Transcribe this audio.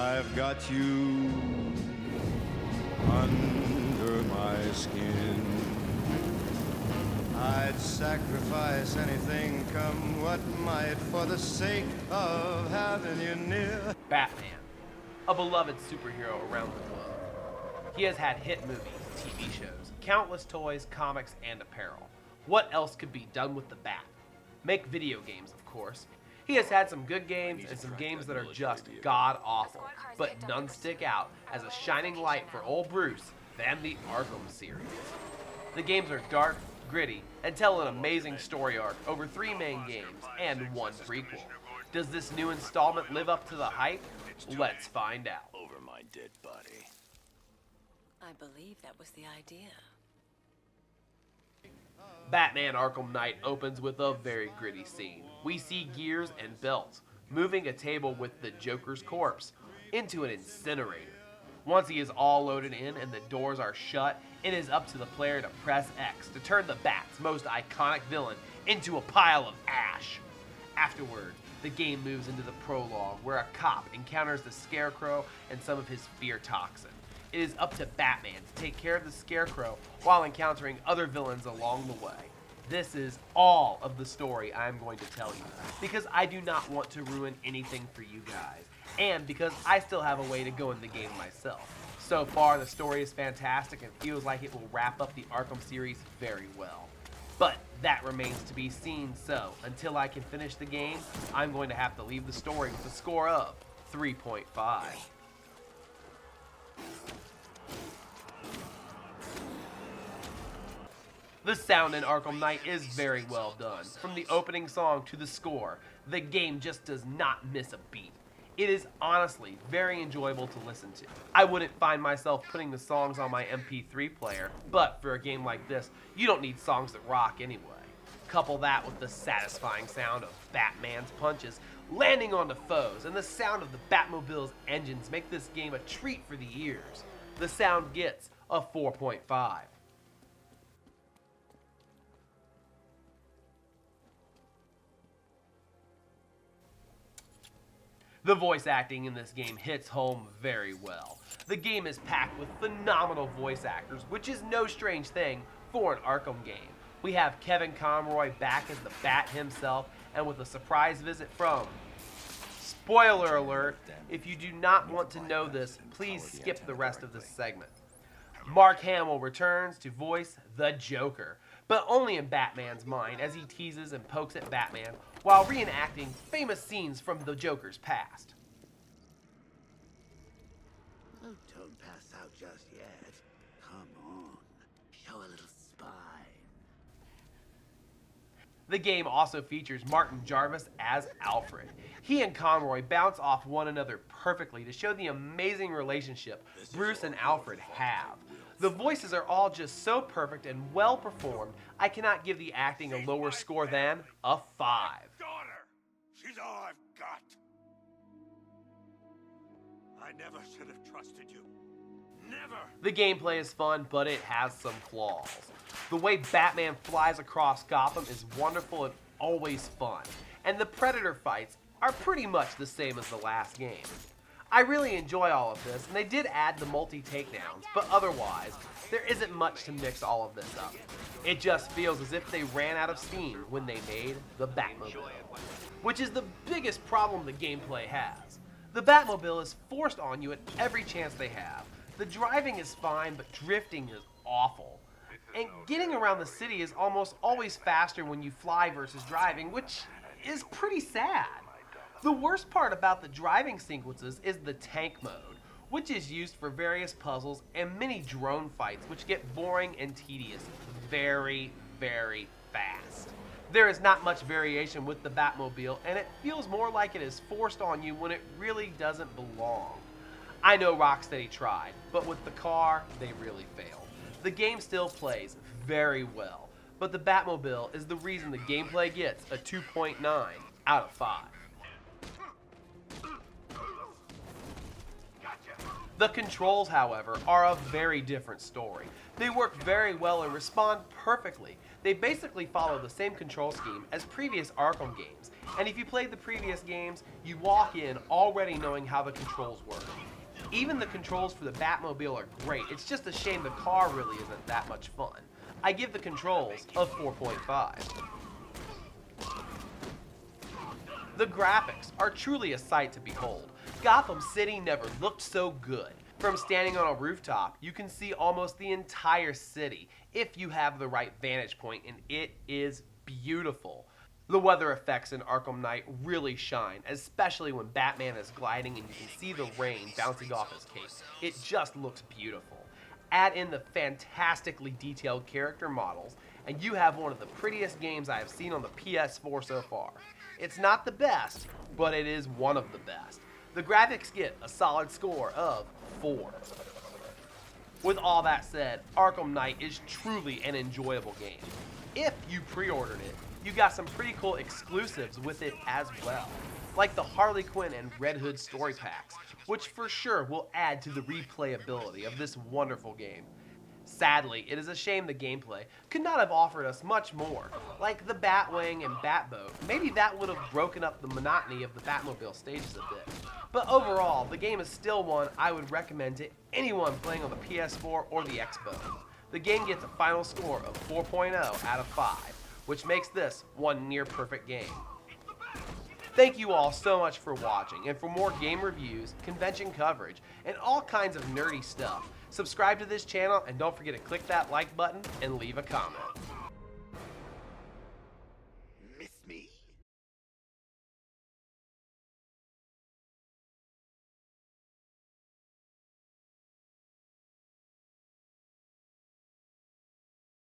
I've got you under my skin. I'd sacrifice anything, come what might, for the sake of having you near. Batman, a beloved superhero around the globe. He has had hit movies, TV shows, countless toys, comics, and apparel. What else could be done with the Bat? Make video games, of course. He has had some good games and some games that are just god-awful, but none stick out as a shining light for old Bruce than the Arkham series. The games are dark, gritty, and tell an amazing story arc over 3 main games and 1 prequel. Does this new installment live up to the hype? Let's find out. Over my dead body. I believe that was the idea. Batman Arkham Knight opens with a very gritty scene. We see gears and belts moving a table with the Joker's corpse into an incinerator. Once he is all loaded in and the doors are shut, it is up to the player to press X to turn the Bat's most iconic villain into a pile of ash. Afterward, the game moves into the prologue where a cop encounters the Scarecrow and some of his fear toxin. It is up to Batman to take care of the Scarecrow while encountering other villains along the way. This is all of the story I am going to tell you, because I do not want to ruin anything for you guys, and because I still have a way to go in the game myself. So far, the story is fantastic and feels like it will wrap up the Arkham series very well. But that remains to be seen, so until I can finish the game, I'm going to have to leave the story with a score of 3.5. The sound in Arkham Knight is very well done. From the opening song to the score, the game just does not miss a beat. It is honestly very enjoyable to listen to. I wouldn't find myself putting the songs on my MP3 player, but for a game like this, you don't need songs that rock anyway. Couple that with the satisfying sound of Batman's punches landing onto foes, and the sound of the Batmobile's engines make this game a treat for the ears. The sound gets a 4.5. The voice acting in this game hits home very well. The game is packed with phenomenal voice actors, which is no strange thing for an Arkham game. We have Kevin Conroy back as the Bat himself, and with a surprise visit from... Spoiler alert, if you do not want to know this, please skip the rest of this segment. Mark Hamill returns to voice the Joker, but only in Batman's mind as he teases and pokes at Batman while reenacting famous scenes from the Joker's past. Oh, don't pass out just yet. Come on, show a little spine. The game also features Martin Jarvis as Alfred. He and Conroy bounce off one another perfectly to show the amazing relationship Bruce and Alfred have. The voices are all just so perfect and well performed, I cannot give the acting a lower score than a 5. Daughter! She's all I've got. I never should have trusted you. Never! The gameplay is fun, but it has some flaws. The way Batman flies across Gotham is wonderful and always fun, and the Predator fights are pretty much the same as the last game. I really enjoy all of this, and they did add the multi-takedowns, but otherwise, there isn't much to mix all of this up. It just feels as if they ran out of steam when they made the Batmobile, which is the biggest problem the gameplay has. The Batmobile is forced on you at every chance they have. The driving is fine, but drifting is awful. And getting around the city is almost always faster when you fly versus driving, which is pretty sad. The worst part about the driving sequences is the tank mode, which is used for various puzzles and many drone fights, which get boring and tedious very, very fast. There is not much variation with the Batmobile, and it feels more like it is forced on you when it really doesn't belong. I know Rocksteady tried, but with the car, they really failed. The game still plays very well, but the Batmobile is the reason the gameplay gets a 2.9 out of 5. The controls, however, are a very different story. They work very well and respond perfectly. They basically follow the same control scheme as previous Arkham games, And if you played the previous games, you walk in already knowing how the controls work. Even the controls for the Batmobile are great, it's just a shame the car really isn't that much fun. I give the controls a 4.5. The graphics are truly a sight to behold. Gotham City never looked so good. From standing on a rooftop, you can see almost the entire city if you have the right vantage point, and it is beautiful. The weather effects in Arkham Knight really shine, especially when Batman is gliding and you can see the rain bouncing off his cape. It just looks beautiful. Add in the fantastically detailed character models, and you have one of the prettiest games I have seen on the PS4 so far. It's not the best, but it is one of the best. The graphics get a solid score of 4. With all that said, Arkham Knight is truly an enjoyable game. If you pre-ordered it, you got some pretty cool exclusives with it as well, like the Harley Quinn and Red Hood story packs, which for sure will add to the replayability of this wonderful game. Sadly, it is a shame the gameplay could not have offered us much more, like the Batwing and Batboat. Maybe that would have broken up the monotony of the Batmobile stages a bit. But overall, the game is still one I would recommend to anyone playing on the PS4 or the Xbox. The game gets a final score of 4.0 out of 5, which makes this one near perfect game. Thank you all so much for watching, and for more game reviews, convention coverage, and all kinds of nerdy stuff, subscribe to this channel and don't forget to click that like button and leave a comment.